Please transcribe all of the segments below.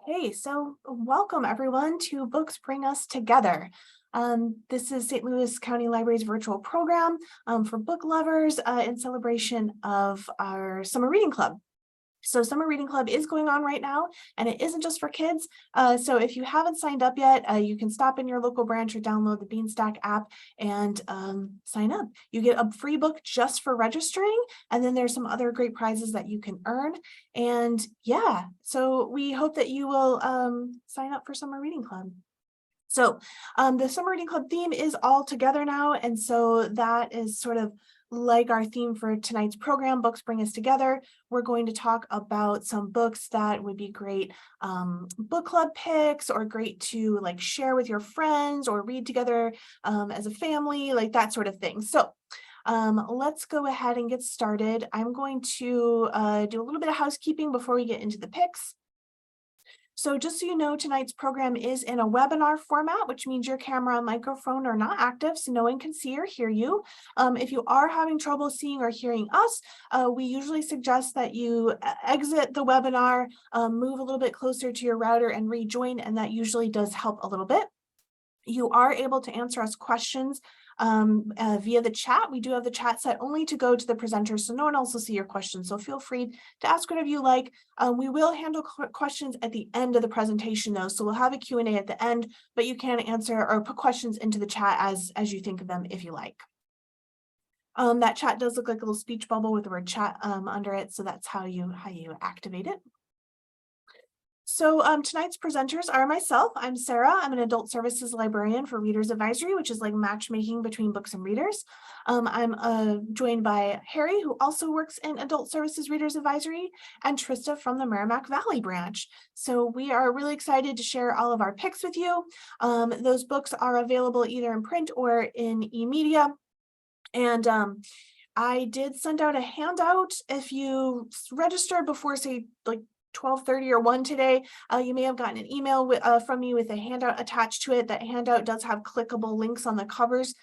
Okay, so welcome everyone to Books Bring Us Together. This is St. Louis County Library's virtual program for book lovers in celebration of our summer reading club. So Summer Reading Club is going on right now, and it isn't just for kids. So if you haven't signed up yet, you can stop in your local branch or download the Beanstack app and sign up. You get a free book just for registering, and then there's some other great prizes that you can earn. And yeah, so we hope that you will sign up for Summer Reading Club. So the Summer Reading Club theme is all together now, and so that is sort of like our theme for tonight's program, Books Bring Us Together. We're going to talk about some books that would be great book club picks, or great to like share with your friends or read together as a family, like that sort of thing. So let's go ahead and get started. I'm going to do a little bit of housekeeping before we get into the picks. So just so you know, tonight's program is in a webinar format, which means your camera and microphone are not active, so no one can see or hear you. If you are having trouble seeing or hearing us, we usually suggest that you exit the webinar, move a little bit closer to your router and rejoin, and that usually does help a little bit. You are able to answer us questions via the chat. We do have the chat set only to go to the presenters, so no one else will see your questions. So feel free to ask whatever you like. We will handle questions at the end of the presentation though. So we'll have a Q&A at the end, but you can answer or put questions into the chat as you think of them if you like. That chat does look like a little speech bubble with the word chat under it. So that's how you activate it. So tonight's presenters are myself. I'm Sarah. I'm an adult services librarian for Readers Advisory, which is like matchmaking between books and readers. I'm joined by Harry, who also works in adult services Readers Advisory, and Trista from the Merrimack Valley branch. So we are really excited to share all of our picks with you. Those books are available either in print or in e-media. And I did send out a handout. If you registered before, say, like 12:30 or 1 today, you may have gotten an email from me with a handout attached to it. That handout does have clickable links on the covers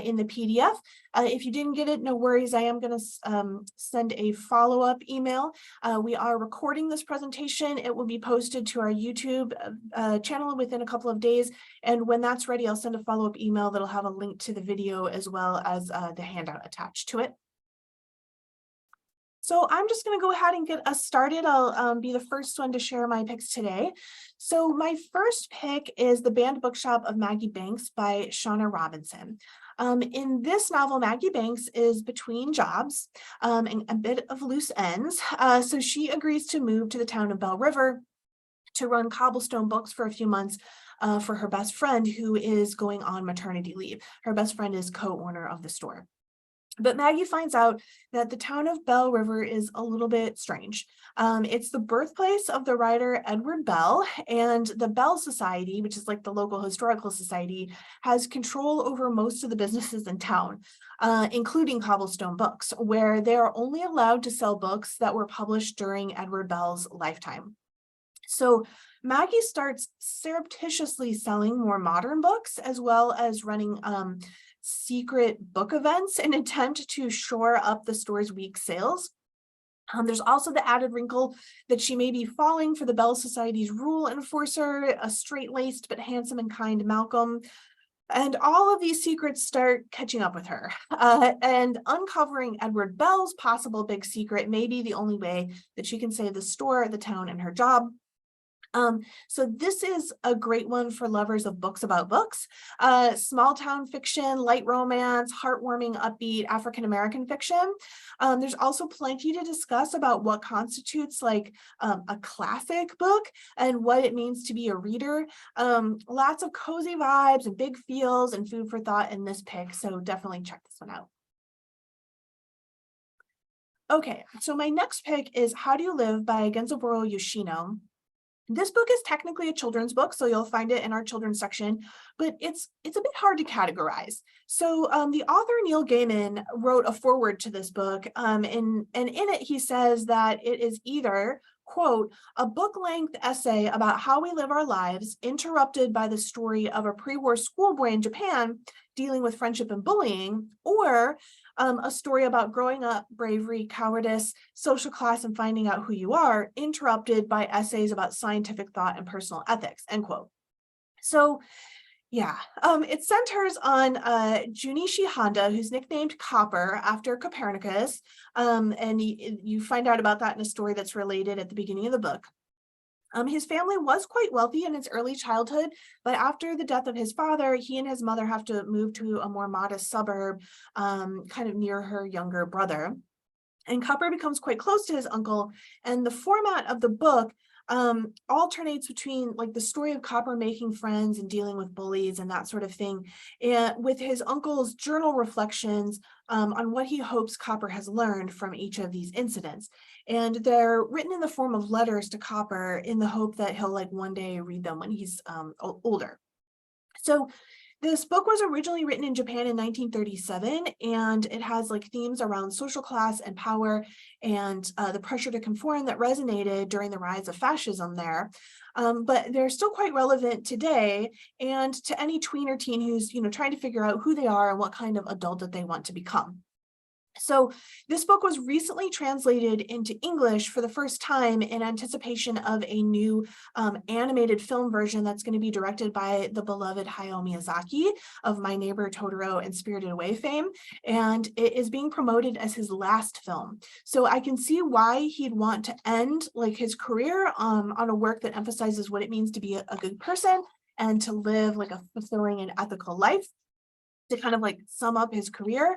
in the PDF. If you didn't get it, no worries. I am going to send a follow-up email. We are recording this presentation. It will be posted to our YouTube channel within a couple of days. And when that's ready, I'll send a follow-up email that'll have a link to the video as well as the handout attached to it. So I'm just going to go ahead and get us started. I'll be the first one to share my picks today. So my first pick is The Banned Bookshop of Maggie Banks by Shauna Robinson. In this novel, Maggie Banks is between jobs and a bit of loose ends. So she agrees to move to the town of Bell River to run Cobblestone Books for a few months for her best friend, who is going on maternity leave. Her best friend is co-owner of the store. But Maggie finds out that the town of Bell River is a little bit strange. It's the birthplace of the writer Edward Bell, and the Bell Society, which is like the local historical society, has control over most of the businesses in town, including Cobblestone Books, where they are only allowed to sell books that were published during Edward Bell's lifetime. So Maggie starts surreptitiously selling more modern books, as well as running secret book events in an attempt to shore up the store's weak sales. There's also the added wrinkle that she may be falling for the Bell Society's rule enforcer, a straight-laced but handsome and kind Malcolm. And all of these secrets start catching up with her. And uncovering Edward Bell's possible big secret may be the only way that she can save the store, the town, and her job. So this is a great one for lovers of books about books. Small town fiction, light romance, heartwarming, upbeat African-American fiction. There's also plenty to discuss about what constitutes like a classic book and what it means to be a reader. Lots of cozy vibes and big feels and food for thought in this pick, so definitely check this one out. Okay, so my next pick is How Do You Live by Genzaburo Yoshino. This book is technically a children's book, so you'll find it in our children's section, but it's a bit hard to categorize. So the author, Neil Gaiman, wrote a foreword to this book, and in it he says that it is either, quote, a book-length essay about how we live our lives, interrupted by the story of a pre-war schoolboy in Japan dealing with friendship and bullying, or a story about growing up, bravery, cowardice, social class, and finding out who you are, interrupted by essays about scientific thought and personal ethics, end quote. So yeah, it centers on Junichi Honda, who's nicknamed Copper after Copernicus, and you find out about that in a story that's related at the beginning of the book. His family was quite wealthy in his early childhood, but after the death of his father, he and his mother have to move to a more modest suburb, kind of near her younger brother. And Copper becomes quite close to his uncle, and the format of the book alternates between like the story of Copper making friends and dealing with bullies and that sort of thing, and with his uncle's journal reflections on what he hopes Copper has learned from each of these incidents. And they're written in the form of letters to Copper in the hope that he'll like one day read them when he's older. So this book was originally written in Japan in 1937, and it has like themes around social class and power and the pressure to conform that resonated during the rise of fascism there. But they're still quite relevant today and to any tween or teen who's trying to figure out who they are and what kind of adult that they want to become. So this book was recently translated into English for the first time in anticipation of a new animated film version that's going to be directed by the beloved Hayao Miyazaki of My Neighbor Totoro and Spirited Away fame, and it is being promoted as his last film. So I can see why he'd want to end like his career on a work that emphasizes what it means to be a good person and to live like a fulfilling and ethical life, to kind of like sum up his career.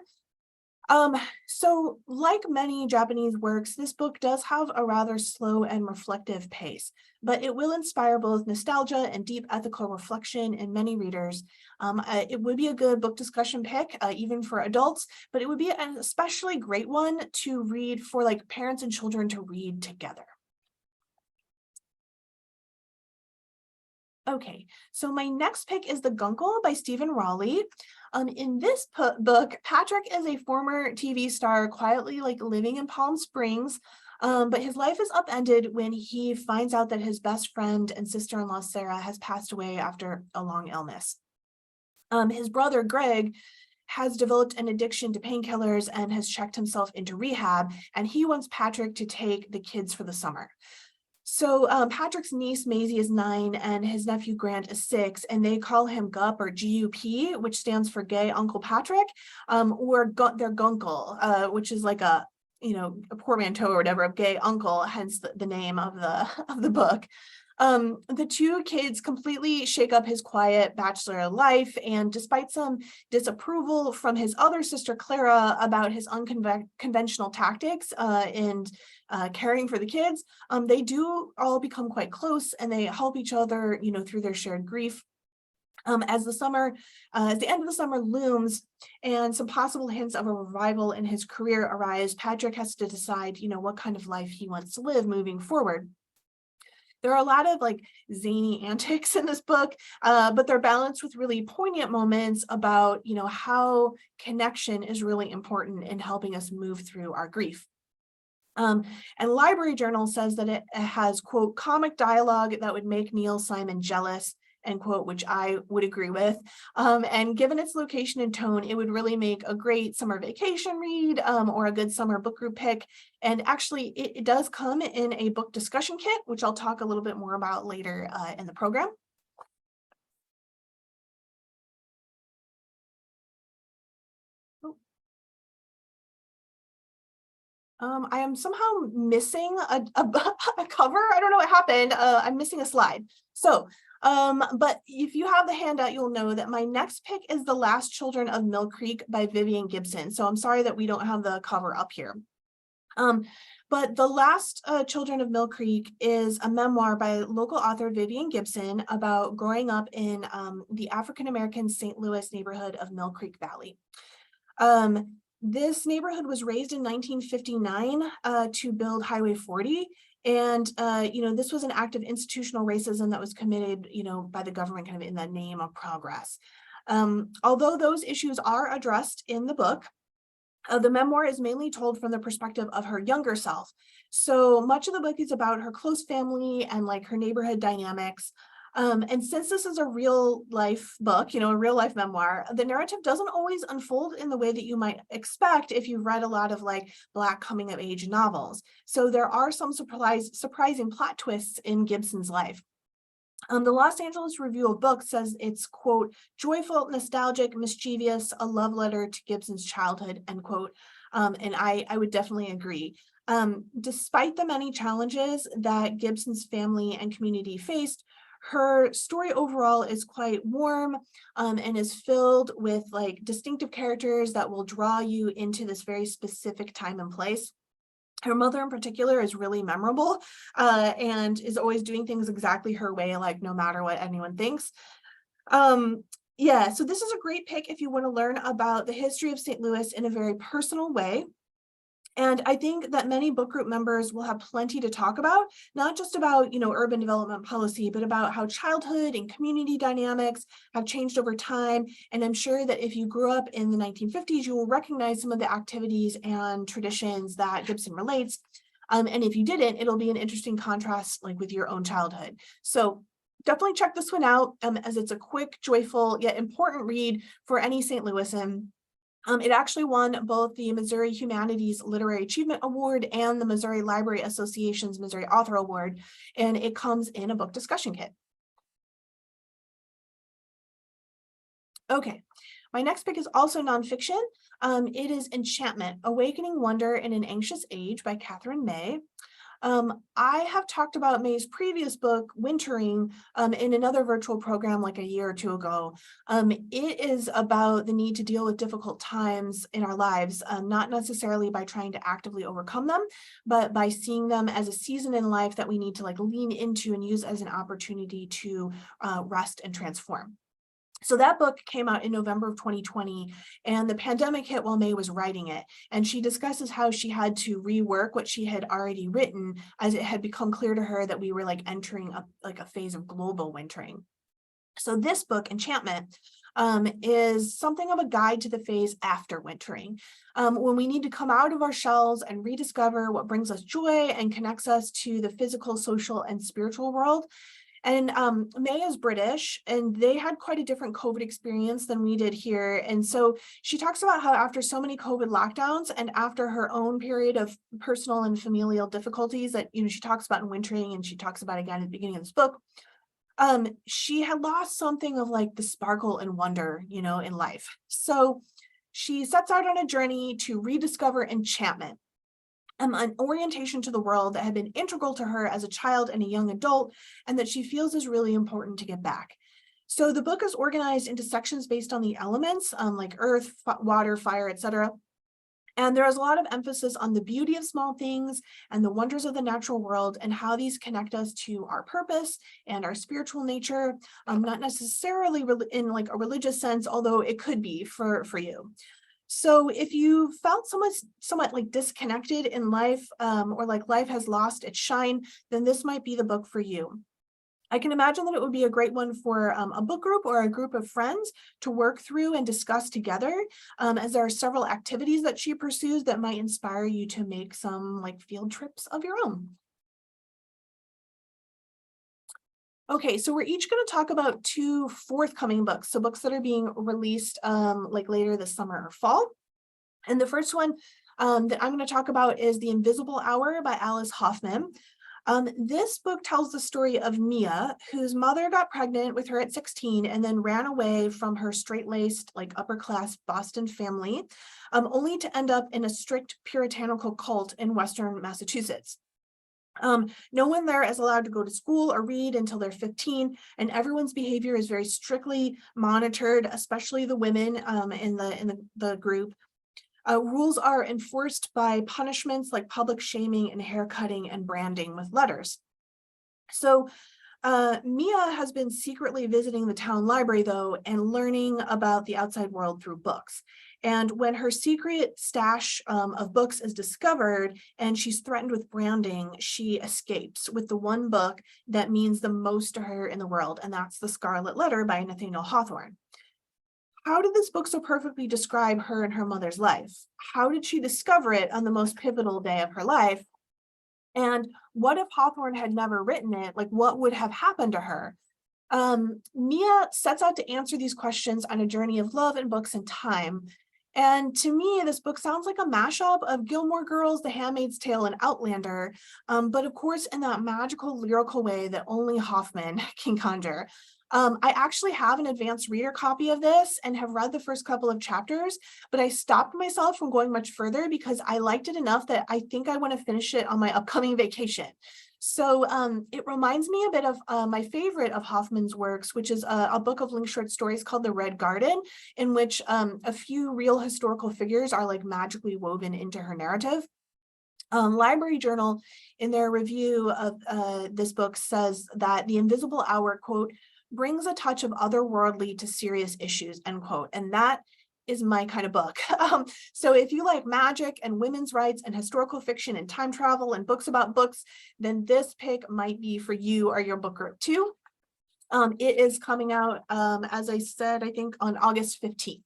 So like many Japanese works, this book does have a rather slow and reflective pace, but it will inspire both nostalgia and deep ethical reflection in many readers. It would be a good book discussion pick, even for adults, but it would be an especially great one to read for like parents and children to read together. Okay, so my next pick is The GUNCLE by Stephen Rowley. In this book, Patrick is a former TV star quietly like living in Palm Springs, but his life is upended when he finds out that his best friend and sister-in-law Sarah has passed away after a long illness. His brother Greg has developed an addiction to painkillers and has checked himself into rehab, and he wants Patrick to take the kids for the summer. So Patrick's niece Maisie is 9 and his nephew Grant is 6, and they call him GUP or GUP, which stands for Gay Uncle Patrick, or their GUNCLE, which is like a portmanteau or whatever of gay uncle, hence the name of the book. The two kids completely shake up his quiet bachelor life, and despite some disapproval from his other sister Clara about his unconventional tactics and caring for the kids, they do all become quite close, and they help each other, through their shared grief. As the end of the summer looms and some possible hints of a revival in his career arise, Patrick has to decide, what kind of life he wants to live moving forward. There are a lot of like zany antics in this book, but they're balanced with really poignant moments about, how connection is really important in helping us move through our grief. And Library Journal says that it has, quote, comic dialogue that would make Neil Simon jealous, end quote, which I would agree with. And given its location and tone, it would really make a great summer vacation read or a good summer book group pick. And actually, it does come in a book discussion kit, which I'll talk a little bit more about later in the program. I am somehow missing a cover. I don't know what happened. I'm missing a slide. So, but if you have the handout, you'll know that my next pick is The Last Children of Mill Creek by Vivian Gibson. So I'm sorry that we don't have the cover up here. But The Last Children of Mill Creek is a memoir by local author Vivian Gibson about growing up in the African-American St. Louis neighborhood of Mill Creek Valley. This neighborhood was raised in 1959 to build Highway 40. And, this was an act of institutional racism that was committed, by the government kind of in the name of progress. Although those issues are addressed in the book, the memoir is mainly told from the perspective of her younger self. So much of the book is about her close family and like her neighborhood dynamics. And since this is a real life book, a real life memoir, the narrative doesn't always unfold in the way that you might expect if you've read a lot of like Black coming of age novels. So there are some surprising plot twists in Gibson's life. The Los Angeles Review of Books says it's, quote, joyful, nostalgic, mischievous, a love letter to Gibson's childhood, end quote. And I would definitely agree. Despite the many challenges that Gibson's family and community faced, her story overall is quite warm and is filled with like distinctive characters that will draw you into this very specific time and place. Her mother in particular is really memorable and is always doing things exactly her way, like no matter what anyone thinks. Yeah, so this is a great pick if you want to learn about the history of St. Louis in a very personal way. And I think that many book group members will have plenty to talk about, not just about, urban development policy, but about how childhood and community dynamics have changed over time. And I'm sure that if you grew up in the 1950s, you will recognize some of the activities and traditions that Gibson relates. And if you didn't, it'll be an interesting contrast like with your own childhood. So definitely check this one out as it's a quick, joyful, yet important read for any St. Louisan. It actually won both the Missouri Humanities Literary Achievement Award and the Missouri Library Association's Missouri Author Award, and it comes in a book discussion kit. Okay, my next pick is also nonfiction. It is Enchantment, Awakening Wonder in an Anxious Age by Catherine May. I have talked about May's previous book, Wintering, in another virtual program like a year or two ago. It is about the need to deal with difficult times in our lives, not necessarily by trying to actively overcome them, but by seeing them as a season in life that we need to like lean into and use as an opportunity to rest and transform. So that book came out in November of 2020, and the pandemic hit while May was writing it. And she discusses how she had to rework what she had already written as it had become clear to her that we were like entering a phase of global wintering. So this book, Enchantment, is something of a guide to the phase after wintering, when we need to come out of our shells and rediscover what brings us joy and connects us to the physical, social, and spiritual world. And May is British, and they had quite a different COVID experience than we did here. And so she talks about how after so many COVID lockdowns and after her own period of personal and familial difficulties that, she talks about in Wintering and she talks about again at the beginning of this book, she had lost something of like the sparkle and wonder, in life. So she sets out on a journey to rediscover enchantment, an orientation to the world that had been integral to her as a child and a young adult, and that she feels is really important to get back. So the book is organized into sections based on the elements, like earth, water, fire, etc. And there is a lot of emphasis on the beauty of small things and the wonders of the natural world and how these connect us to our purpose and our spiritual nature, not necessarily in like a religious sense, although it could be for you. So if you felt somewhat like disconnected in life, or like life has lost its shine, then this might be the book for you. I can imagine that it would be a great one for a book group or a group of friends to work through and discuss together, as there are several activities that she pursues that might inspire you to make some like field trips of your own. Okay, so we're each going to talk about 2 forthcoming books, so books that are being released like later this summer or fall. And the first one that I'm going to talk about is The Invisible Hour by Alice Hoffman. This book tells the story of Mia, whose mother got pregnant with her at 16 and then ran away from her straight-laced, like upper-class Boston family, only to end up in a strict puritanical cult in Western Massachusetts. No one there is allowed to go to school or read until they're 15, and everyone's behavior is very strictly monitored, especially the women in the group. Rules are enforced by punishments like public shaming and haircutting and branding with letters. So Mia has been secretly visiting the town library, though, and learning about the outside world through books. And when her secret stash of books is discovered and she's threatened with branding, she escapes with the one book that means the most to her in the world, and that's The Scarlet Letter by Nathaniel Hawthorne. How did this book so perfectly describe her and her mother's life? How did she discover it on the most pivotal day of her life? And what if Hawthorne had never written it? Like, what would have happened to her? Mia sets out to answer these questions on a journey of love and books and time. And to me, this book sounds like a mashup of Gilmore Girls, The Handmaid's Tale, and Outlander, but of course in that magical lyrical way that only Hoffman can conjure. I actually have an advanced reader copy of this and have read the first couple of chapters, but I stopped myself from going much further because I liked it enough that I think I want to finish it on my upcoming vacation. So it reminds me a bit of my favorite of Hoffman's works, which is a book of linked short stories called The Red Garden, in which a few real historical figures are like magically woven into her narrative. Library Journal, in their review of this book, says that The Invisible Hour, quote, brings a touch of otherworldly to serious issues, end quote. And that is my kind of book. So if you like magic and women's rights and historical fiction and time travel and books about books, then this pick might be for you or your book group too. It is coming out, as I said, I think on August 15th.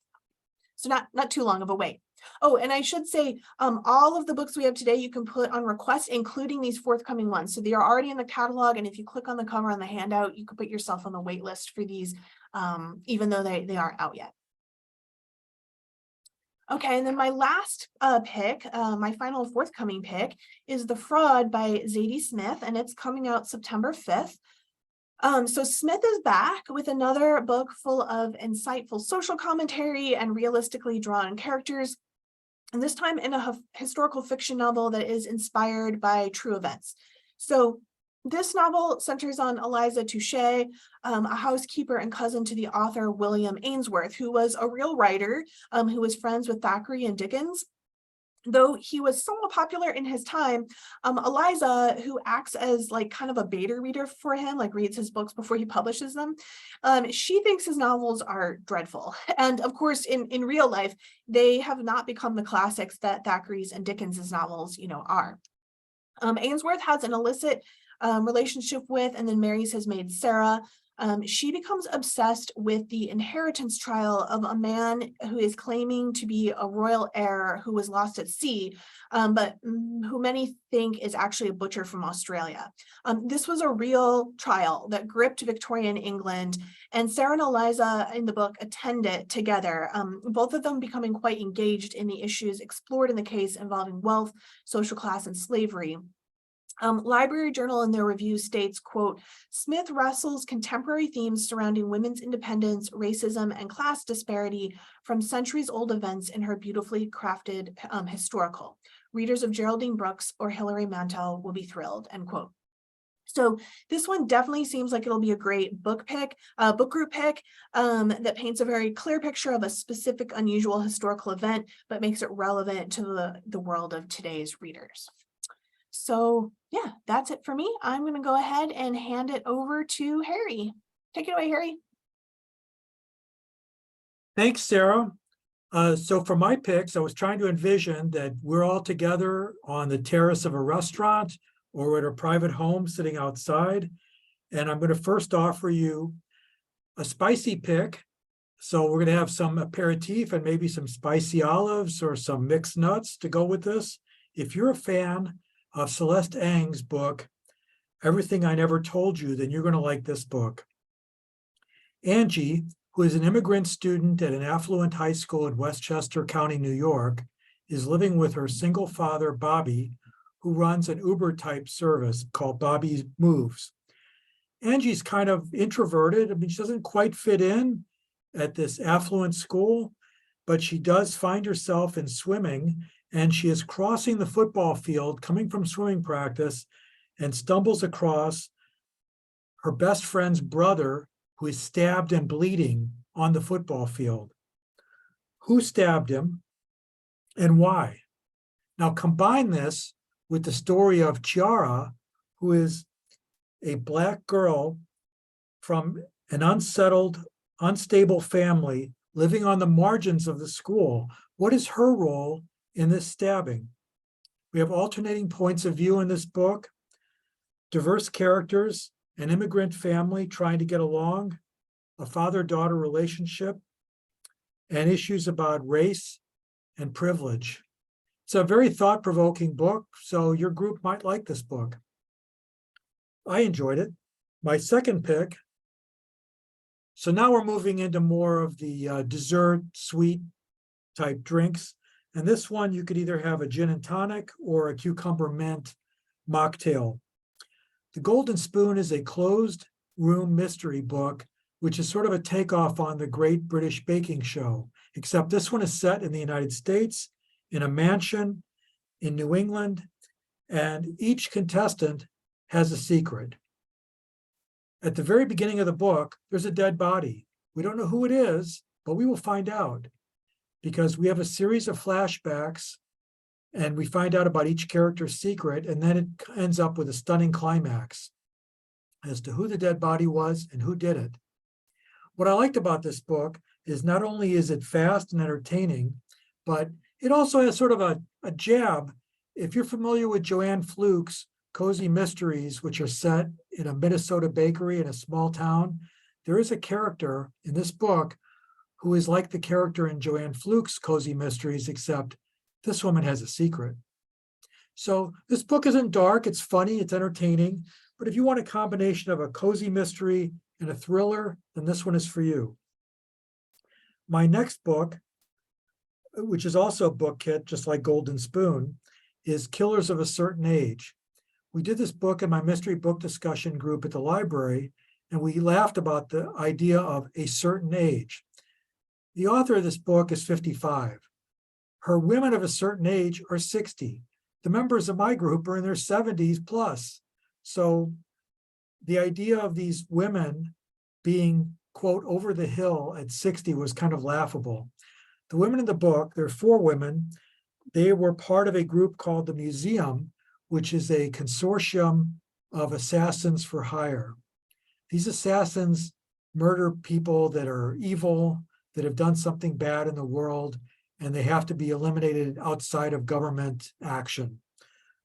So not too long of a wait. Oh, and I should say, all of the books we have today, you can put on request, including these forthcoming ones. So they are already in the catalog. And if you click on the cover on the handout, you can put yourself on the wait list for these, even though they aren't out yet. Okay, and then my last pick, my final forthcoming pick, is The Fraud by Zadie Smith, and it's coming out September 5th. So Smith is back with another book full of insightful social commentary and realistically drawn characters, and this time in a historical fiction novel that is inspired by true events. So this novel centers on Eliza Touche, a housekeeper and cousin to the author William Ainsworth, who was a real writer who was friends with Thackeray and Dickens. Though he was somewhat popular in his time, Eliza, who acts as like kind of a beta reader for him, like reads his books before he publishes them, she thinks his novels are dreadful. And of course, in real life, they have not become the classics that Thackeray's and Dickens's novels, are. Ainsworth has an illicit relationship with and then marries his maid Sarah. She becomes obsessed with the inheritance trial of a man who is claiming to be a royal heir who was lost at sea, but who many think is actually a butcher from Australia. This was a real trial that gripped Victorian England, and Sarah and Eliza in the book attend it together, both of them becoming quite engaged in the issues explored in the case involving wealth, social class, and slavery. Library Journal in their review states, quote, Smith wrestles contemporary themes surrounding women's independence, racism, and class disparity from centuries-old events in her beautifully crafted historical. Readers of Geraldine Brooks or Hilary Mantel will be thrilled, end quote. So this one definitely seems like it'll be a great book group pick that paints a very clear picture of a specific unusual historical event, but makes it relevant to the world of today's readers. So yeah, that's it for me. I'm going to go ahead and hand it over to Harry. Take it away, Harry. Thanks, Sarah. So for my picks, I was trying to envision that we're all together on the terrace of a restaurant or at a private home sitting outside. And I'm going to first offer you a spicy pick. So we're going to have some aperitif and maybe some spicy olives or some mixed nuts to go with this. If you're a fan of Celeste Ng's book, Everything I Never Told You, then you're going to like this book. Angie, who is an immigrant student at an affluent high school in Westchester County, New York, is living with her single father, Bobby, who runs an Uber-type service called Bobby Moves. Angie's kind of introverted. I mean, she doesn't quite fit in at this affluent school, but she does find herself in swimming, and she is crossing the football field, coming from swimming practice, and stumbles across her best friend's brother, who is stabbed and bleeding on the football field. Who stabbed him and why? Now combine this with the story of Chiara, who is a Black girl from an unstable family living on the margins of the school. What is her role in this stabbing? We have alternating points of view in this book, diverse characters, an immigrant family trying to get along, a father-daughter relationship, and issues about race and privilege. It's a very thought-provoking book, so your group might like this book. I enjoyed it. My second pick, so now we're moving into more of the dessert, sweet type drinks. And this one, you could either have a gin and tonic or a cucumber mint mocktail. The Golden Spoon is a closed room mystery book, which is sort of a takeoff on the Great British Baking Show, except this one is set in the United States, in a mansion in New England, and each contestant has a secret. At the very beginning of the book, there's a dead body. We don't know who it is, but we will find out because we have a series of flashbacks and we find out about each character's secret, and then it ends up with a stunning climax as to who the dead body was and who did it. What I liked about this book is not only is it fast and entertaining, but it also has sort of a jab. If you're familiar with Joanne Fluke's Cozy Mysteries, which are set in a Minnesota bakery in a small town, there is a character in this book who is like the character in Joanne Fluke's Cozy Mysteries, except this woman has a secret. So this book isn't dark, it's funny, it's entertaining, but if you want a combination of a cozy mystery and a thriller, then this one is for you. My next book, which is also a book kit, just like Golden Spoon, is Killers of a Certain Age. We did this book in my mystery book discussion group at the library, and we laughed about the idea of a certain age. The author of this book is 55. Her women of a certain age are 60. The members of my group are in their 70s plus. So the idea of these women being, quote, over the hill at 60 was kind of laughable. The women in the book, there are 4 women. They were part of a group called the Museum, which is a consortium of assassins for hire. These assassins murder people that are evil, that have done something bad in the world, and they have to be eliminated outside of government action.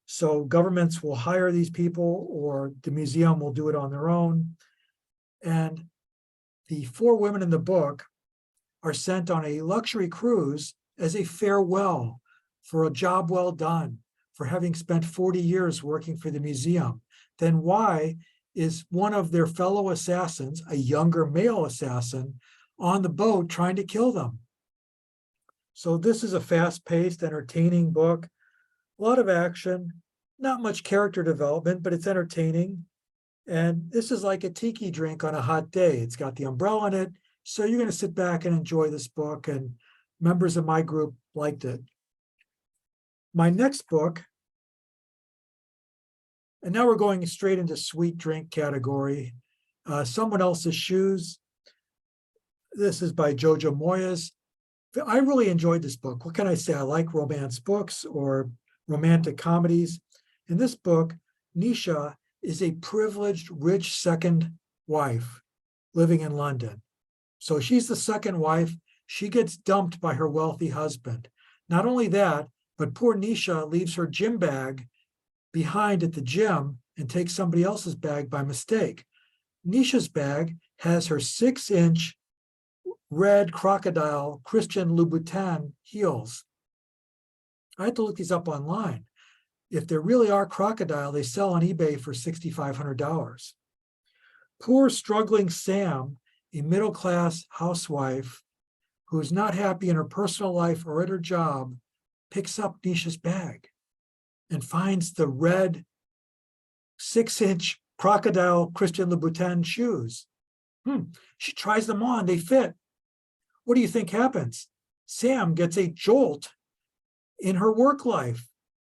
So governments will hire these people, or the museum will do it on their own. And the 4 women in the book are sent on a luxury cruise as a farewell for a job well done, for having spent 40 years working for the museum. Then why is one of their fellow assassins, a younger male assassin, on the boat trying to kill them? So this is a fast-paced, entertaining book, a lot of action, not much character development, but it's entertaining. And this is like a tiki drink on a hot day. It's got the umbrella in it, so you're going to sit back and enjoy this book, and members of my group liked it. My next book, and now we're going straight into sweet drink category, Someone Else's Shoes. This is by Jojo Moyes. I really enjoyed this book. What can I say? I like romance books or romantic comedies. In this book, Nisha is a privileged, rich second wife living in London. So she's the second wife. She gets dumped by her wealthy husband. Not only that, but poor Nisha leaves her gym bag behind at the gym and takes somebody else's bag by mistake. Nisha's bag has her 6-inch red crocodile Christian Louboutin heels. I had to look these up online. If there really are crocodile, they sell on eBay for $6,500. Poor struggling Sam, a middle-class housewife who is not happy in her personal life or at her job, picks up Nisha's bag and finds the red 6-inch crocodile Christian Louboutin shoes. She tries them on, they fit. What do you think happens? Sam gets a jolt in her work life.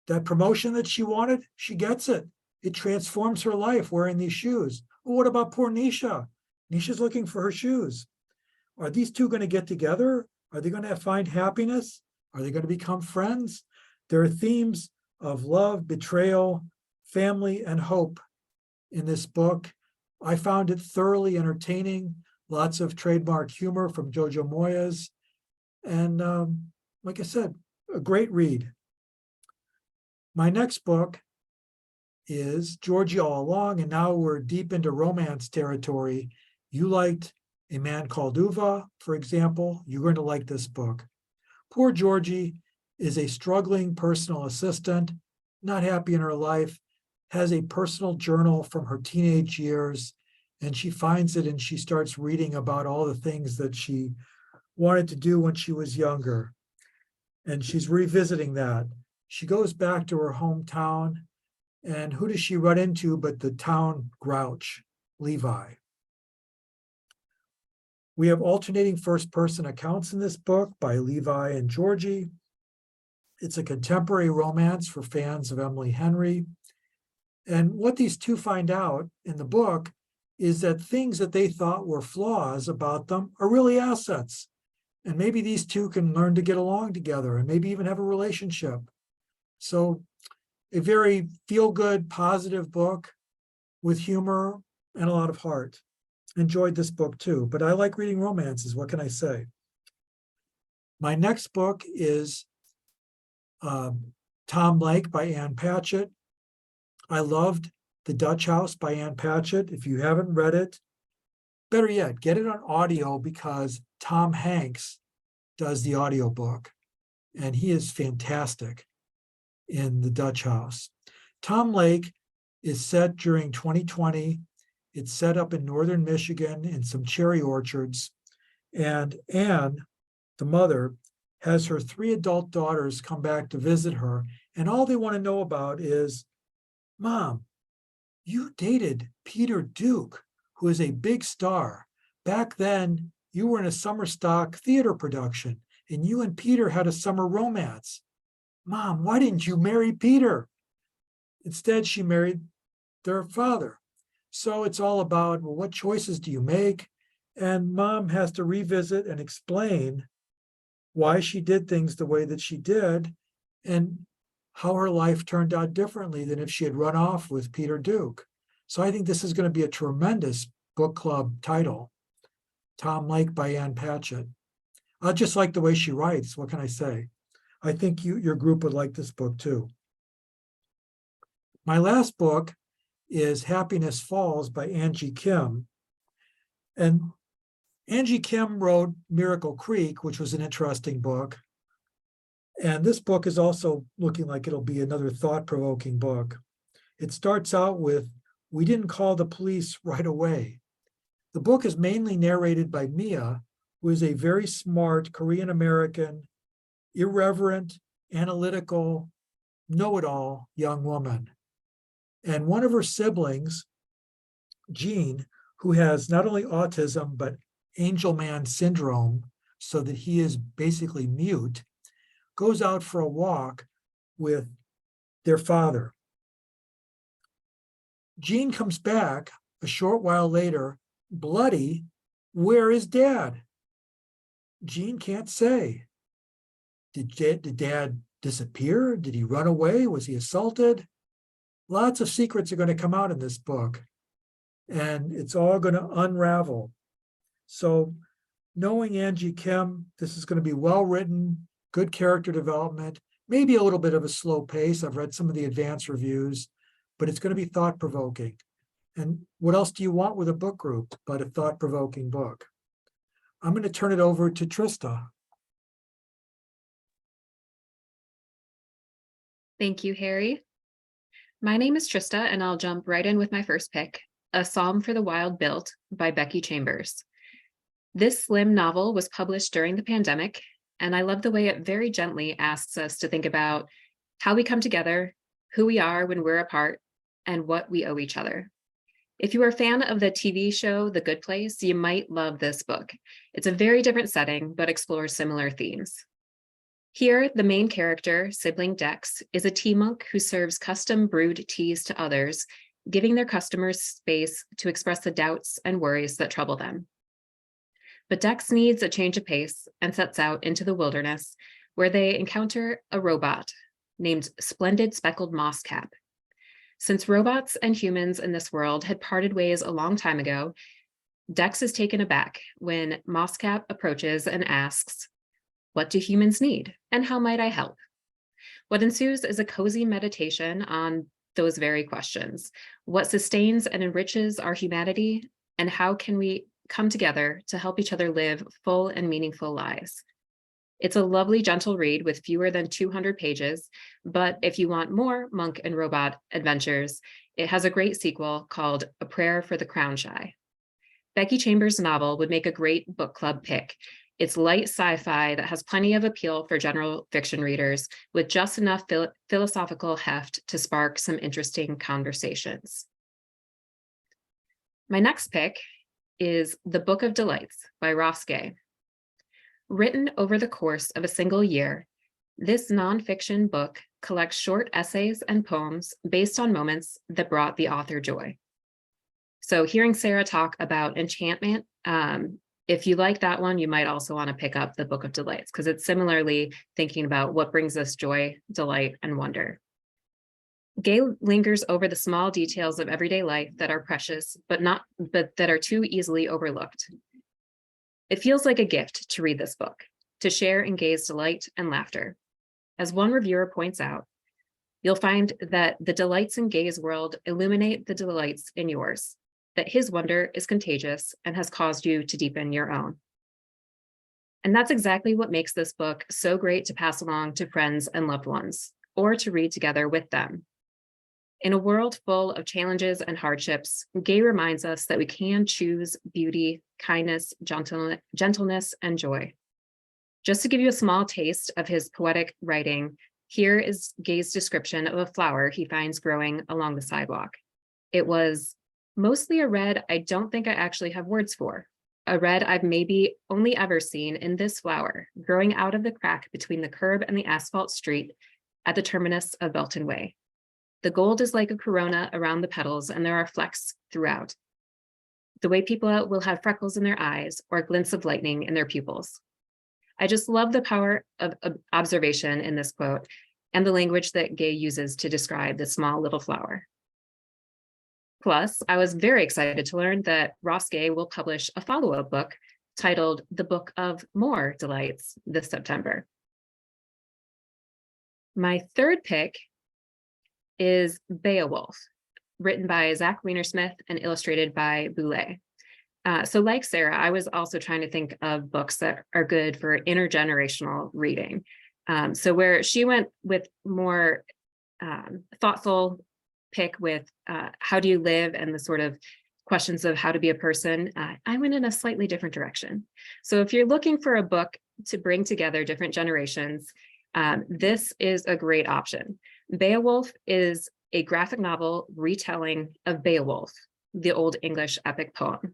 That promotion that she wanted, she gets it. It transforms her life wearing these shoes. Well, what about poor Nisha? Nisha's looking for her shoes. Are these two going to get together? Are they going to find happiness? Are they going to become friends? There are themes of love, betrayal, family, and hope in this book. I found it thoroughly entertaining. Lots of trademark humor from Jojo Moyes. And like I said, a great read. My next book is Georgie All Along, and now we're deep into romance territory. You liked A Man Called Uva, for example. You're going to like this book. Poor Georgie is a struggling personal assistant, not happy in her life, has a personal journal from her teenage years, and she finds it and she starts reading about all the things that she wanted to do when she was younger. And she's revisiting that. She goes back to her hometown, and who does she run into but the town grouch, Levi. We have alternating first-person accounts in this book by Levi and Georgie. It's a contemporary romance for fans of Emily Henry. And what these two find out in the book is that things that they thought were flaws about them are really assets. And maybe these two can learn to get along together and maybe even have a relationship. So a very feel-good, positive book with humor and a lot of heart. Enjoyed this book too, but I like reading romances. What can I say? My next book is Tom Lake by Ann Patchett. I loved The Dutch House by Ann Patchett. If you haven't read it, better yet, get it on audio because Tom Hanks does the audiobook, and he is fantastic in The Dutch House. Tom Lake is set during 2020. It's set up in northern Michigan in some cherry orchards. And Anne, the mother, has her 3 adult daughters come back to visit her. And all they want to know about is, Mom, you dated Peter Duke, who is a big star. Back then, you were in a summer stock theater production, and you and Peter had a summer romance. Mom, why didn't you marry Peter? Instead, she married their father. So it's all about, well, what choices do you make? And Mom has to revisit and explain why she did things the way that she did and how her life turned out differently than if she had run off with Peter Duke. So I think this is going to be a tremendous book club title. Tom Lake by Ann Patchett. I just like the way she writes. What can I say? I think your group would like this book too. My last book is Happiness Falls by Angie Kim. And Angie Kim wrote Miracle Creek, which was an interesting book. And this book is also looking like it'll be another thought-provoking book. It starts out with, we didn't call the police right away. The book is mainly narrated by Mia, who is a very smart Korean-American, irreverent, analytical, know-it-all young woman. And one of her siblings, Jean, who has not only autism, but angel man syndrome, so that he is basically mute, goes out for a walk with their father. Jean comes back a short while later, bloody. Where is Dad? Jean can't say. Did Dad disappear? Did he run away? Was he assaulted? Lots of secrets are going to come out in this book, and it's all going to unravel. So knowing Angie Kim, this is going to be well written, good character development, maybe a little bit of a slow pace. I've read some of the advanced reviews, but it's going to be thought-provoking. And what else do you want with a book group but a thought-provoking book? I'm going to turn it over to Trista. Thank you, Harry. My name is Trista, and I'll jump right in with my first pick, A Psalm for the Wild Built by Becky Chambers. This slim novel was published during the pandemic, and I love the way it very gently asks us to think about how we come together, who we are when we're apart, and what we owe each other. If you are a fan of the TV show The Good Place, you might love this book. It's a very different setting, but explores similar themes. Here, the main character, sibling Dex, is a tea monk who serves custom brewed teas to others, giving their customers space to express the doubts and worries that trouble them. But Dex needs a change of pace and sets out into the wilderness, where they encounter a robot named Splendid Speckled Mosscap. Since robots and humans in this world had parted ways a long time ago, Dex is taken aback when Mosscap approaches and asks, "What do humans need, and how might I help?" What ensues is a cozy meditation on those very questions. What sustains and enriches our humanity, and how can we come together to help each other live full and meaningful lives? It's a lovely, gentle read with fewer than 200 pages, but if you want more monk and robot adventures, it has a great sequel called A Prayer for the Crown Shy. Becky Chambers' novel would make a great book club pick. It's light sci-fi that has plenty of appeal for general fiction readers with just enough philosophical heft to spark some interesting conversations. My next pick is The Book of Delights by Ross Gay. Written over the course of a single year, this nonfiction book collects short essays and poems based on moments that brought the author joy. So hearing Sarah talk about Enchantment, if you like that one, you might also want to pick up The Book of Delights because it's similarly thinking about what brings us joy, delight, and wonder. Gay lingers over the small details of everyday life that are precious, but that are too easily overlooked. It feels like a gift to read this book, to share in Gay's delight and laughter. As one reviewer points out, you'll find that the delights in Gay's world illuminate the delights in yours, that his wonder is contagious and has caused you to deepen your own. And that's exactly what makes this book so great to pass along to friends and loved ones, or to read together with them. In a world full of challenges and hardships, Gay reminds us that we can choose beauty, kindness, gentleness, and joy. Just to give you a small taste of his poetic writing, here is Gay's description of a flower he finds growing along the sidewalk. It was mostly a red I don't think I actually have words for, a red I've maybe only ever seen in this flower, growing out of the crack between the curb and the asphalt street at the terminus of Belton Way. The gold is like a corona around the petals, and there are flecks throughout. The way people will have freckles in their eyes or glints of lightning in their pupils. I just love the power of observation in this quote and the language that Gay uses to describe the small little flower. Plus, I was very excited to learn that Ross Gay will publish a follow-up book titled The Book of More Delights this September. My third pick is Beowulf, written by Zach Weinersmith and illustrated by Boule. So like Sarah, I was also trying to think of books that are good for intergenerational reading. So where she went with more thoughtful pick with how do you live and the sort of questions of how to be a person, I went in a slightly different direction. So if you're looking for a book to bring together different generations, this is a great option. Beowulf is a graphic novel retelling of Beowulf, the Old English epic poem.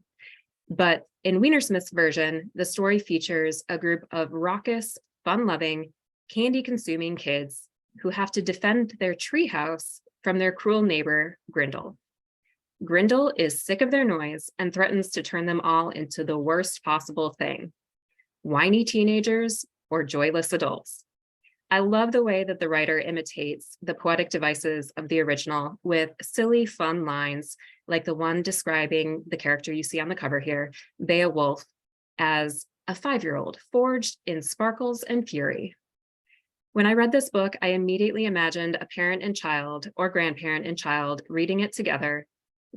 But in Weinersmith's version, the story features a group of raucous, fun-loving, candy-consuming kids who have to defend their treehouse from their cruel neighbor, Grindel. Grindel is sick of their noise and threatens to turn them all into the worst possible thing: whiny teenagers or joyless adults. I love the way that the writer imitates the poetic devices of the original with silly, fun lines like the one describing the character you see on the cover here, Beowulf, as a 5-year-old forged in sparkles and fury. When I read this book, I immediately imagined a parent and child or grandparent and child reading it together,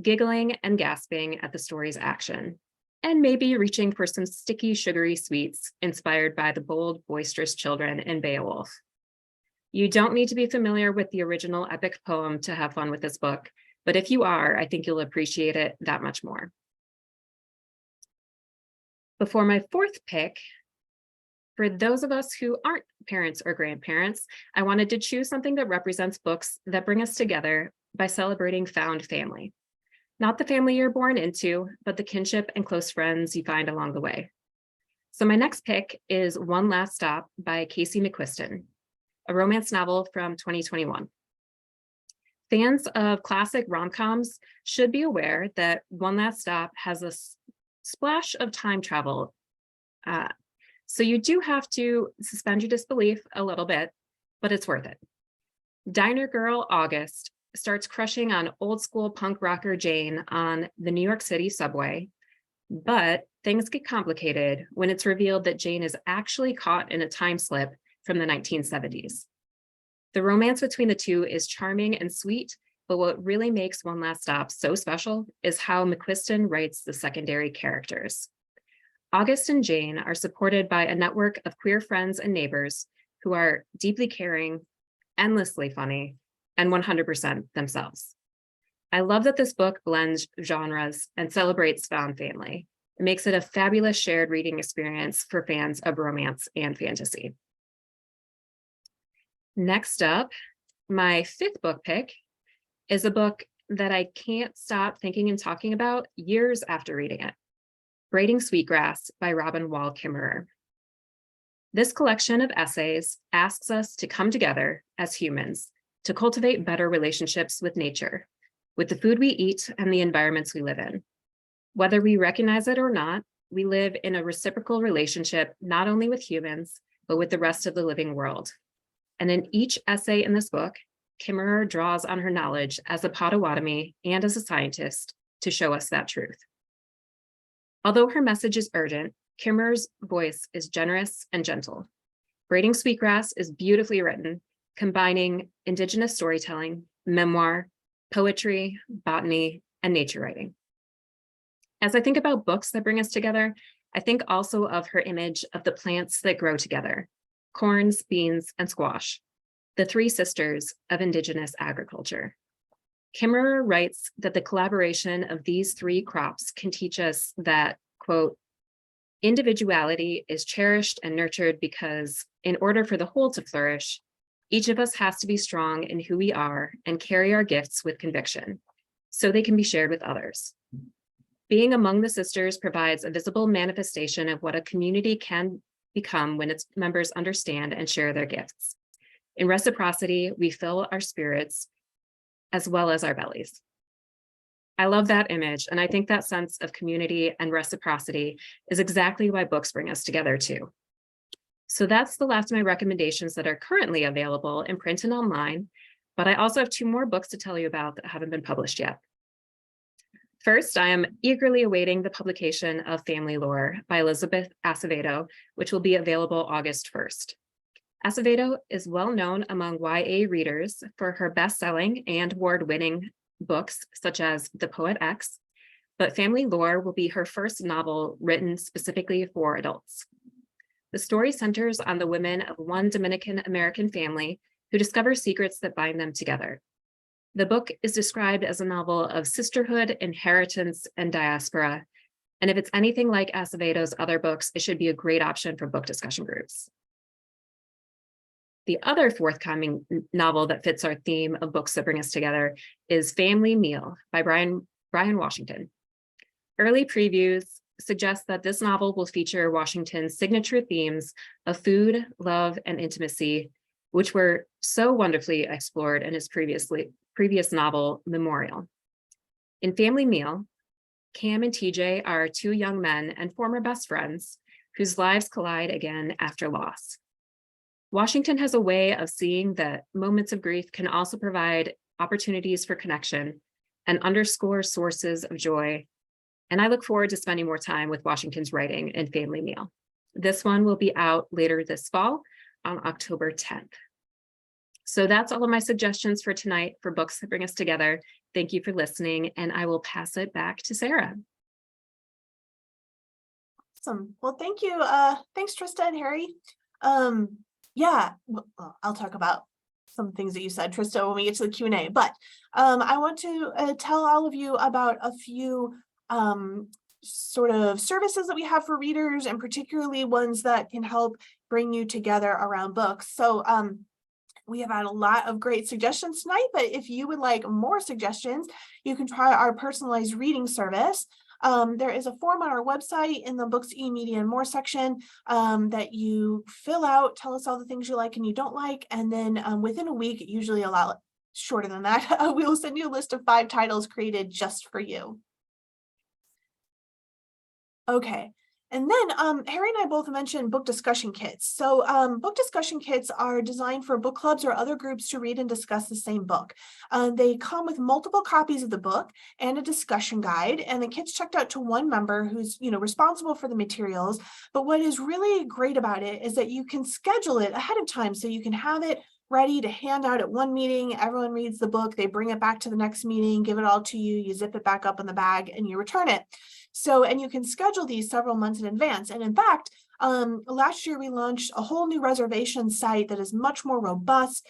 giggling and gasping at the story's action, and maybe reaching for some sticky, sugary sweets inspired by the bold, boisterous children in Beowulf. You don't need to be familiar with the original epic poem to have fun with this book, but if you are, I think you'll appreciate it that much more. Before my fourth pick, for those of us who aren't parents or grandparents, I wanted to choose something that represents books that bring us together by celebrating found family. Not the family you're born into, but the kinship and close friends you find along the way. So my next pick is One Last Stop by Casey McQuiston, a romance novel from 2021. Fans of classic rom-coms should be aware that One Last Stop has a splash of time travel. So you do have to suspend your disbelief a little bit, but it's worth it. Diner girl August starts crushing on old school punk rocker Jane on the New York City subway, but things get complicated when it's revealed that Jane is actually caught in a time slip from the 1970s. The romance between the two is charming and sweet, but what really makes One Last Stop so special is how McQuiston writes the secondary characters. August and Jane are supported by a network of queer friends and neighbors who are deeply caring, endlessly funny, and 100% themselves. I love that this book blends genres and celebrates found family. It makes it a fabulous shared reading experience for fans of romance and fantasy. Next up, my 5th book pick is a book that I can't stop thinking and talking about years after reading it. Braiding Sweetgrass by Robin Wall Kimmerer. This collection of essays asks us to come together as humans to cultivate better relationships with nature, with the food we eat and the environments we live in. Whether we recognize it or not, we live in a reciprocal relationship, not only with humans, but with the rest of the living world. And in each essay in this book, Kimmerer draws on her knowledge as a Potawatomi and as a scientist to show us that truth. Although her message is urgent, Kimmerer's voice is generous and gentle. Braiding Sweetgrass is beautifully written, combining Indigenous storytelling, memoir, poetry, botany, and nature writing. As I think about books that bring us together, I think also of her image of the plants that grow together: corns, beans, and squash, the 3 sisters of Indigenous agriculture. Kimmerer writes that the collaboration of these 3 crops can teach us that, quote, individuality is cherished and nurtured because in order for the whole to flourish, each of us has to be strong in who we are and carry our gifts with conviction, so they can be shared with others. Being among the sisters provides a visible manifestation of what a community can become when its members understand and share their gifts. In reciprocity, we fill our spirits as well as our bellies. I love that image, and I think that sense of community and reciprocity is exactly why books bring us together too. So that's the last of my recommendations that are currently available in print and online, but I also have 2 more books to tell you about that haven't been published yet. First, I am eagerly awaiting the publication of Family Lore by Elizabeth Acevedo, which will be available August 1st. Acevedo is well known among YA readers for her best-selling and award-winning books such as The Poet X, but Family Lore will be her first novel written specifically for adults. The story centers on the women of one Dominican-American family who discover secrets that bind them together. The book is described as a novel of sisterhood, inheritance, and diaspora, and if it's anything like Acevedo's other books, it should be a great option for book discussion groups. The other forthcoming novel that fits our theme of books that bring us together is Family Meal by Brian Washington. Early previews suggest that this novel will feature Washington's signature themes of food, love, and intimacy, which were so wonderfully explored in his previous novel, Memorial. In Family Meal, Cam and TJ are 2 young men and former best friends whose lives collide again after loss. Washington has a way of seeing that moments of grief can also provide opportunities for connection and underscore sources of joy. And I look forward to spending more time with Washington's writing in Family Meal. This one will be out later this fall on October 10th. So that's all of my suggestions for tonight for books that bring us together. Thank you for listening, and I will pass it back to Sarah. Awesome. Well, thank you. Thanks, Trista and Harry. Yeah, well, I'll talk about some things that you said, Trista, when we get to the Q&A, but I want to tell all of you about a few sort of services that we have for readers, and particularly ones that can help bring you together around books. So we have had a lot of great suggestions tonight, but if you would like more suggestions, you can try our personalized reading service. There is a form on our website in the Books, E-Media, and More section that you fill out, tell us all the things you like and you don't like, and then within a week, usually a lot shorter than that, we will send you a list of 5 titles created just for you. Okay. And then Harry and I both mentioned book discussion kits. So book discussion kits are designed for book clubs or other groups to read and discuss the same book. They come with multiple copies of the book and a discussion guide, and the kit's checked out to one member who's responsible for the materials. But what is really great about it is that you can schedule it ahead of time, so you can have it ready to hand out at one meeting. Everyone reads the book, they bring it back to the next meeting, give it all to you, you zip it back up in the bag, and you return it. So, and you can schedule these several months in advance. And in fact, last year we launched a whole new reservation site that is much more robust.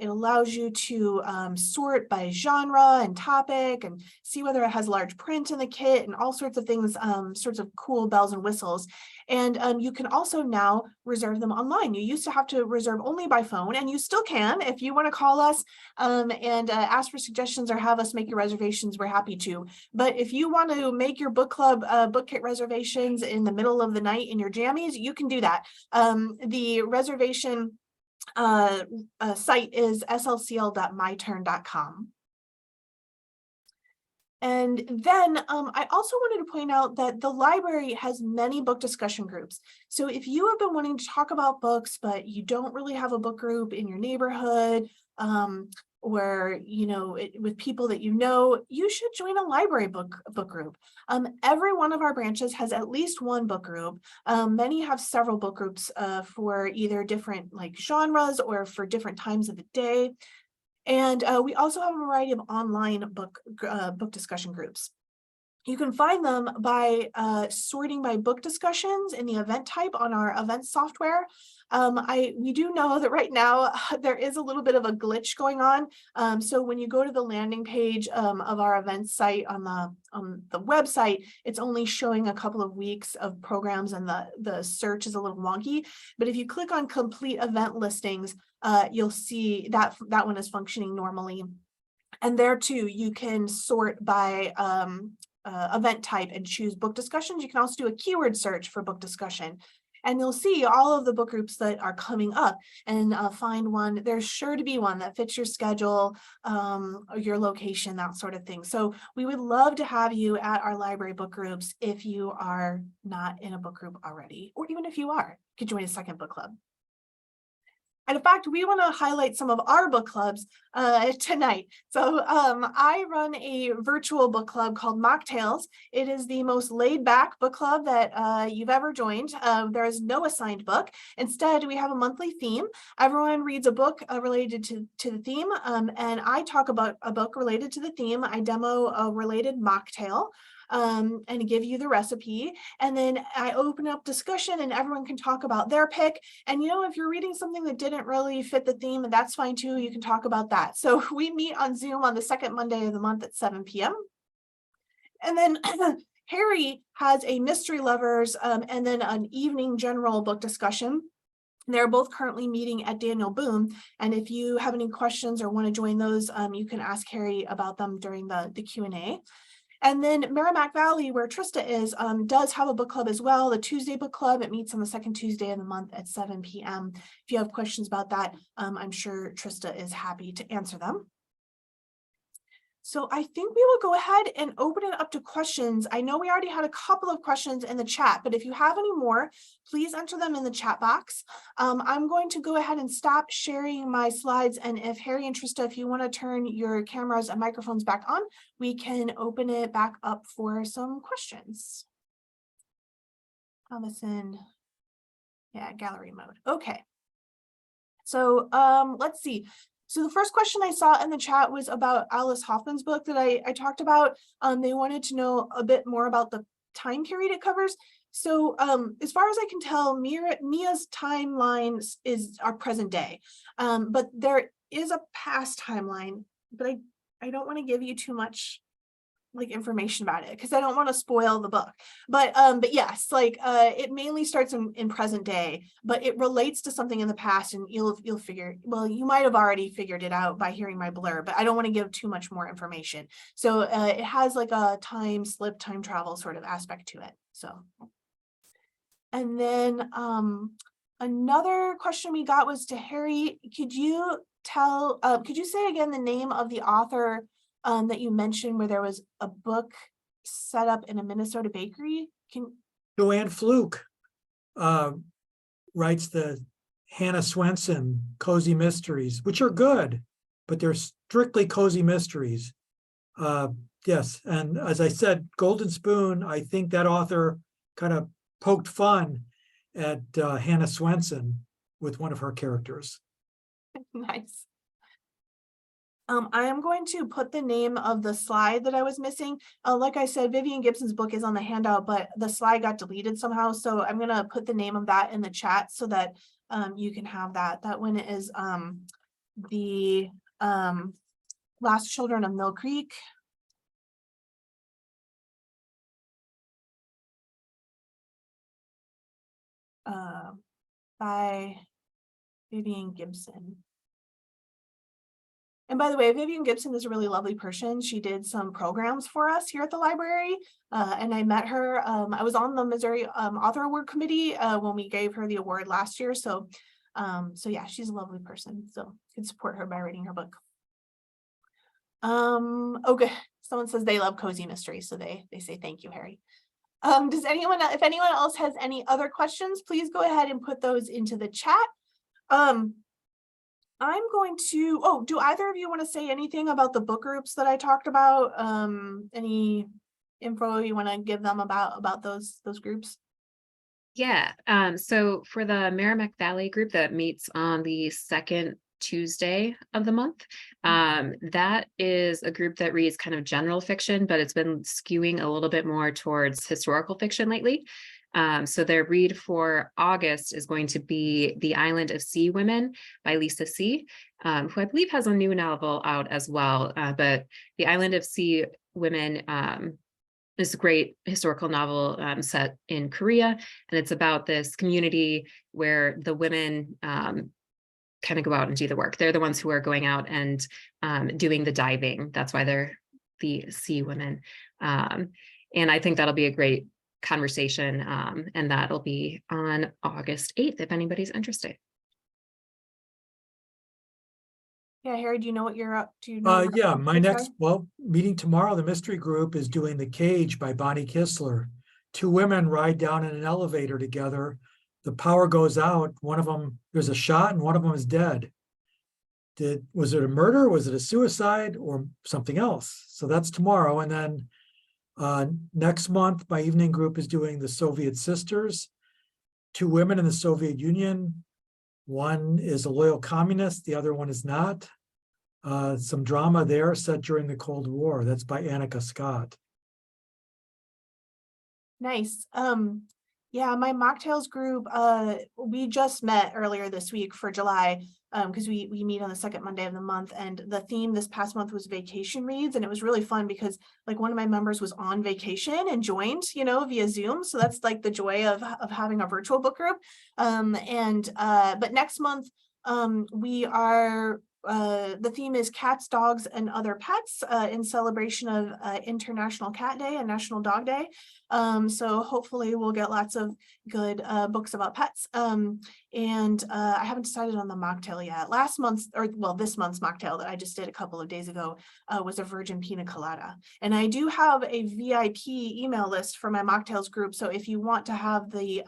It allows you to sort by genre and topic and see whether it has large print in the kit and all sorts of things, sorts of cool bells and whistles. And you can also now reserve them online. You used to have to reserve only by phone, and you still can. If you want to call us and ask for suggestions or have us make your reservations, we're happy to. But if you want to make your book club book kit reservations in the middle of the night in your jammies, you can do that. The reservation site is slcl.myturn.com. And then I also wanted to point out that the library has many book discussion groups. So if you have been wanting to talk about books, but you don't really have a book group in your neighborhood, or with people that you should join a library book group. Every one of our branches has at least one book group. Many have several book groups for either different genres or for different times of the day. And we also have a variety of online book discussion groups. You can find them by sorting by book discussions in the event type on our event software. We do know that right now there is a little bit of a glitch going on. So when you go to the landing page of our event site on the website, it's only showing a couple of weeks of programs and the search is a little wonky. But if you click on complete event listings, you'll see that one is functioning normally. And there too, you can sort by event type and choose book discussions. You can also do a keyword search for book discussion, and you'll see all of the book groups that are coming up and find one. There's sure to be one that fits your schedule, your location, that sort of thing. So we would love to have you at our library book groups if you are not in a book group already, or even if you are, you could join a second book club. And in fact, we want to highlight some of our book clubs tonight. So I run a virtual book club called Mocktails. It is the most laid back book club that you've ever joined. There is no assigned book. Instead, we have a monthly theme. Everyone reads a book related to the theme, and I talk about a book related to the theme. I demo a related mocktail and give you the recipe. And then I open up discussion and everyone can talk about their pick. And if you're reading something that didn't really fit the theme, and that's fine too, you can talk about that. So we meet on Zoom on the second Monday of the month at 7 p.m. And then Harry has a mystery lovers and then an evening general book discussion. They're both currently meeting at Daniel Boone. And if you have any questions or want to join those, you can ask Harry about them during the Q&A. And then Merrimack Valley, where Trista is, does have a book club as well, the Tuesday book club. It meets on the second Tuesday of the month at 7 p.m. If you have questions about that, I'm sure Trista is happy to answer them. So I think we will go ahead and open it up to questions. I know we already had a couple of questions in the chat, but if you have any more, please enter them in the chat box. I'm going to go ahead and stop sharing my slides. And if Harry and Trista, if you want to turn your cameras and microphones back on, we can open it back up for some questions. Listen, yeah, gallery mode. Okay. So let's see. So the first question I saw in the chat was about Alice Hoffman's book that I talked about. They wanted to know a bit more about the time period it covers. So as far as I can tell, Mia's timeline is our present day, but there is a past timeline, but I don't want to give you too much information about it because I don't want to spoil the book. But yes, it mainly starts in present day, but it relates to something in the past, and you'll figure, well, you might have already figured it out by hearing my blur, but I don't want to give too much more information. So it has a time slip, time travel sort of aspect to it. So, and then another question we got was to Harry. Could you say again the name of the author that you mentioned where there was a book set up in a Minnesota bakery? Joanne Fluke writes the Hannah Swenson cozy mysteries, which are good, but they're strictly cozy mysteries. Yes, and as I said, Golden Spoon, I think that author kind of poked fun at Hannah Swenson with one of her characters. Nice. I am going to put the name of the slide that I was missing. Like I said, Vivian Gibson's book is on the handout, but the slide got deleted somehow. So I'm going to put the name of that in the chat so that you can have that. That one is the Last Children of Mill Creek. By Vivian Gibson. And by the way, Vivian Gibson is a really lovely person. She did some programs for us here at the library, and I met her. I was on the Missouri Author Award Committee when we gave her the award last year. So yeah, she's a lovely person. So you can support her by reading her book. Okay, someone says they love cozy mysteries, so they say thank you, Harry. Does anyone, if anyone else has any other questions, please go ahead and put those into the chat. I'm going to, do either of you want to say anything about the book groups that I talked about? Any info you want to give them about those groups? Yeah, so for the Merrimack Valley group that meets on the second Tuesday of the month, that is a group that reads kind of general fiction, but it's been skewing a little bit more towards historical fiction lately. So their read for August is going to be The Island of Sea Women by Lisa C., who I believe has a new novel out as well. But The Island of Sea Women is a great historical novel set in Korea. And it's about this community where the women kind of go out and do the work. They're the ones who are going out and doing the diving. That's why they're the Sea Women. And I think that'll be a great conversation, and that'll be on August 8th if anybody's interested. Yeah, Harry, do you know what you're up to? Yeah, my next meeting tomorrow, the mystery group is doing The Cage by Bonnie Kistler. Two women ride down in an elevator together. The power goes out. One of them, there's a shot, and one of them is dead. Was it a murder? Was it a suicide or something else? So that's tomorrow. And then next month, my evening group is doing The Soviet Sisters. Two women in the Soviet Union. One is a loyal communist, the other one is not. Some drama there set during the Cold War. That's by Annika Scott. Nice. Yeah, my mocktails group, we just met earlier this week for July, because we meet on the second Monday of the month, and the theme this past month was vacation reads, and it was really fun because like one of my members was on vacation and joined, via Zoom. So that's like the joy of having a virtual book group. But next month, we are the theme is cats, dogs, and other pets in celebration of International Cat Day and National Dog Day. So hopefully we'll get lots of good books about pets. I haven't decided on the mocktail yet. This month's mocktail that I just did a couple of days ago was a virgin pina colada. And I do have a VIP email list for my mocktails group. So if you want to have the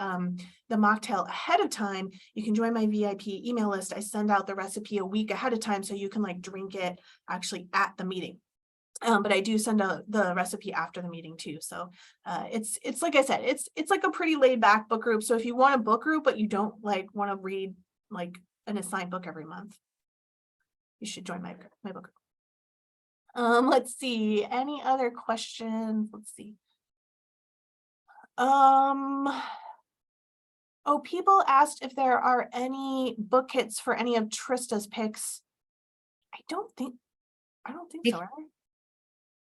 mocktail ahead of time, you can join my VIP email list. I send out the recipe a week ahead of time so you can like drink it actually at the meeting. But I do send out the recipe after the meeting too. So it's like I said, it's like a pretty laid back book group. So if you want a book group, but you don't like want to read like an assigned book every month, you should join my book group. Let's see, any other questions? Let's see. Oh, people asked if there are any book kits for any of Trista's picks. I don't think so. Right?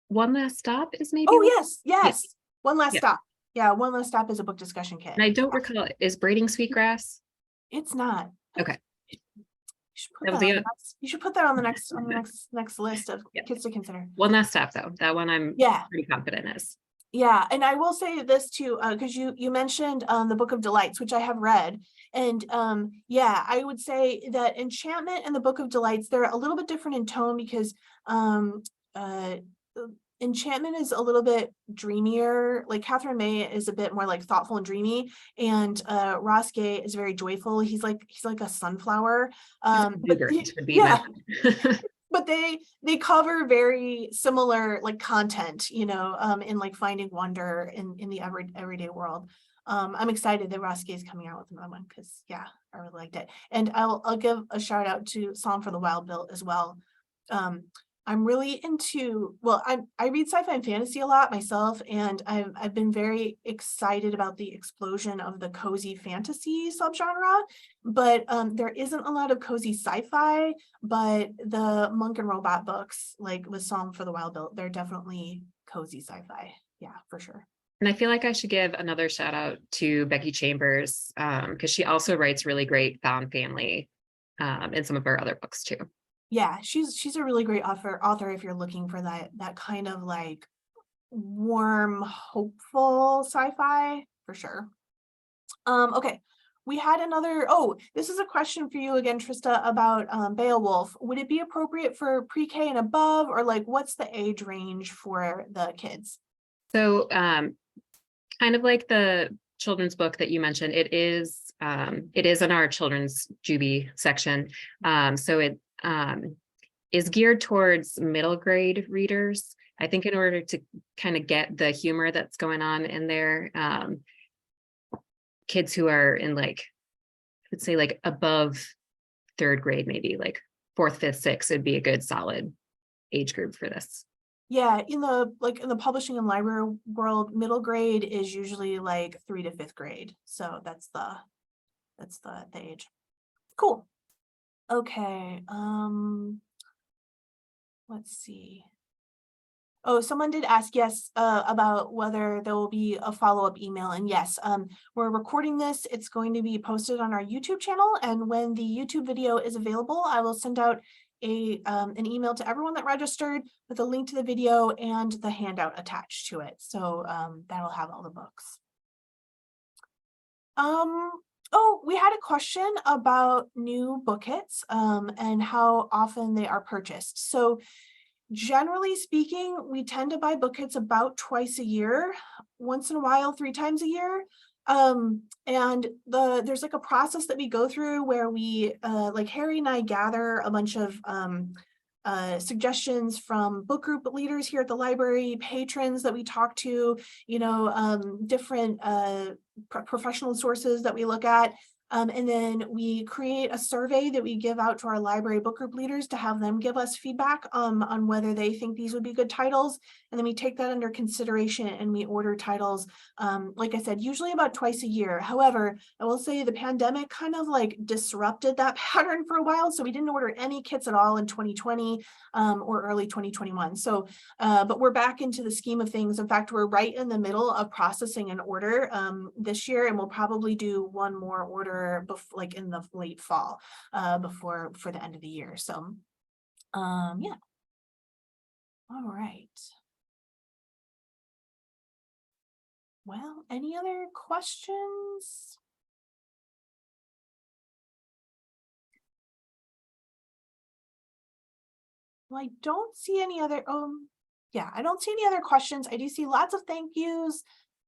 One Last Stop is maybe. Oh, yes. One Last Stop. Yeah, One Last Stop is a book discussion kit. And I don't recall, is Braiding Sweetgrass? It's not. Okay. You should put that on the next list of kits to consider. One Last Stop, though. That one I'm pretty confident is. Yeah, and I will say this too, because you mentioned the Book of Delights, which I have read, and I would say that Enchantment and the Book of Delights, they're a little bit different in tone because Enchantment is a little bit dreamier. Like Catherine May is a bit more like thoughtful and dreamy, and Ross Gay is very joyful. He's like a sunflower. But they cover very similar like content, in like finding wonder in the everyday world. I'm excited that Ross Gay is coming out with another one because I really liked it. And I'll give a shout out to Psalm for the Wild Bill as well. I'm really into, well, I read sci-fi and fantasy a lot myself, and I've been very excited about the explosion of the cozy fantasy subgenre, but there isn't a lot of cozy sci-fi, but the Monk and Robot books, like with Psalm for the Wild Built, they're definitely cozy sci-fi. Yeah, for sure. And I feel like I should give another shout out to Becky Chambers, because she also writes really great found family in some of her other books too. Yeah, she's a really great author if you're looking for that kind of like warm, hopeful sci-fi, for sure. Okay. We had another, this is a question for you again, Trista, about Beowulf. Would it be appropriate for pre-K and above, or like what's the age range for the kids? So kind of like the children's book that you mentioned, it is in our children's Juby section. So it is geared towards middle grade readers. I think in order to kind of get the humor that's going on in there, kids who are in like, let's say like above third grade, maybe like fourth, fifth, sixth, it'd be a good solid age group for this. Yeah, in the publishing and library world, middle grade is usually like 3 to 5th grade. So that's the age. Cool. Okay. Let's see. Oh, someone did ask, yes, about whether there will be a follow-up email. And yes, we're recording this. It's going to be posted on our YouTube channel. And when the YouTube video is available, I will send out an email to everyone that registered with a link to the video and the handout attached to it. So that'll have all the books. Oh, we had a question about new book hits and how often they are purchased. So generally speaking, we tend to buy book hits about twice a year, once in a while, 3 times a year. And there's like a process that we go through where we, like Harry and I gather a bunch of suggestions from book group leaders here at the library, patrons that we talk to, different professional sources that we look at. And then we create a survey that we give out to our library book group leaders to have them give us feedback on whether they think these would be good titles. And then we take that under consideration and we order titles, like I said, usually about twice a year. However, I will say the pandemic kind of like disrupted that pattern for a while. So we didn't order any kits at all in 2020 or early 2021. So, but we're back into the scheme of things. In fact, we're right in the middle of processing an order this year, and we'll probably do one more order like in the late fall for the end of the year. So yeah. All right. Well, any other questions? Well, I don't see any other, yeah, I don't see any other questions. I do see lots of thank yous.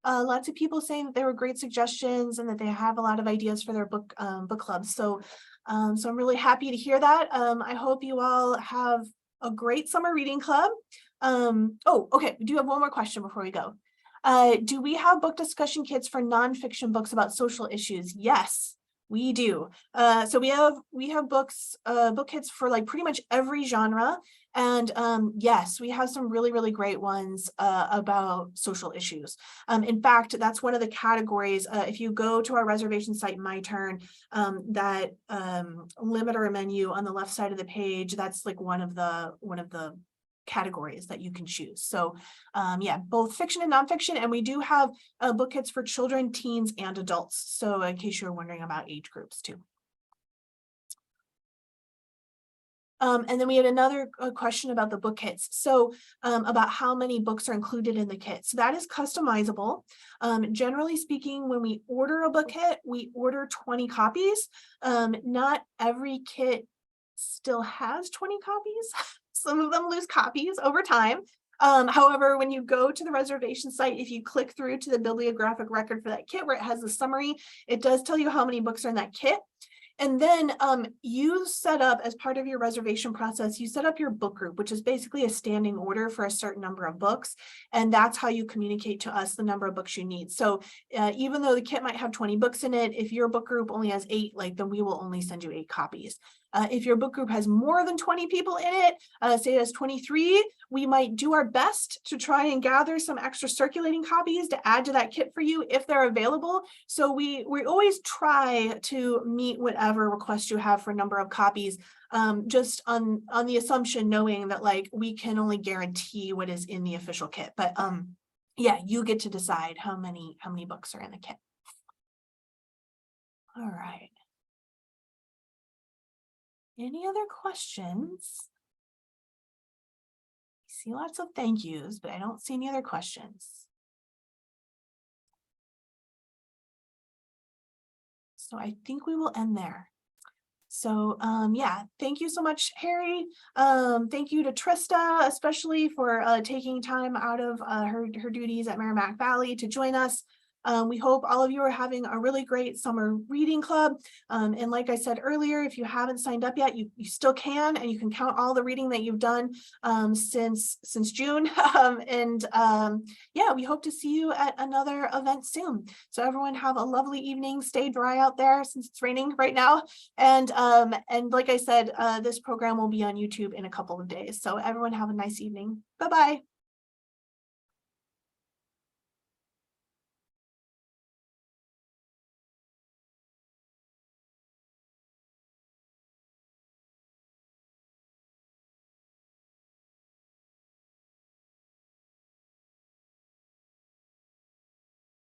Lots of people saying that they were great suggestions and that they have a lot of ideas for their book clubs. So, so I'm really happy to hear that. I hope you all have a great summer reading club. Oh, okay. We do have one more question before we go. Do we have book discussion kits for nonfiction books about social issues? Yes, we do. So we have books, book kits for like pretty much every genre. And yes, we have some really, really great ones about social issues. In fact, that's one of the categories. If you go to our reservation site, My Turn, that limiter menu on the left side of the page, that's like one of the categories that you can choose. So yeah, both fiction and nonfiction. And we do have book kits for children, teens, and adults. So in case you're wondering about age groups too. And then we had another question about the book kits. So about how many books are included in the kit. So that is customizable. Generally speaking, when we order a book kit, we order 20 copies. Not every kit still has 20 copies. Some of them lose copies over time. However, when you go to the reservation site, if you click through to the bibliographic record for that kit where it has the summary, it does tell you how many books are in that kit. And then you set up, as part of your reservation process, you set up your book group, which is basically a standing order for a certain number of books. And that's how you communicate to us the number of books you need. So even though the kit might have 20 books in it, if your book group only has 8, then we will only send you 8 copies. If your book group has more than 20 people in it, say it has 23, we might do our best to try and gather some extra circulating copies to add to that kit for you if they're available. So we always try to meet whatever request you have for number of copies, just on the assumption knowing that like we can only guarantee what is in the official kit. But yeah, you get to decide how many books are in the kit. All right. Any other questions? I see lots of thank yous, but I don't see any other questions. So I think we will end there. So yeah, thank you so much, Harry. Thank you to Trista, especially for taking time out of her duties at Merrimack Valley to join us. We hope all of you are having a really great summer reading club. And like I said earlier, if you haven't signed up yet, you still can, and you can count all the reading that you've done since June. Yeah, we hope to see you at another event soon. So everyone have a lovely evening. Stay dry out there since it's raining right now. And like I said, this program will be on YouTube in a couple of days. So everyone have a nice evening. Bye-bye.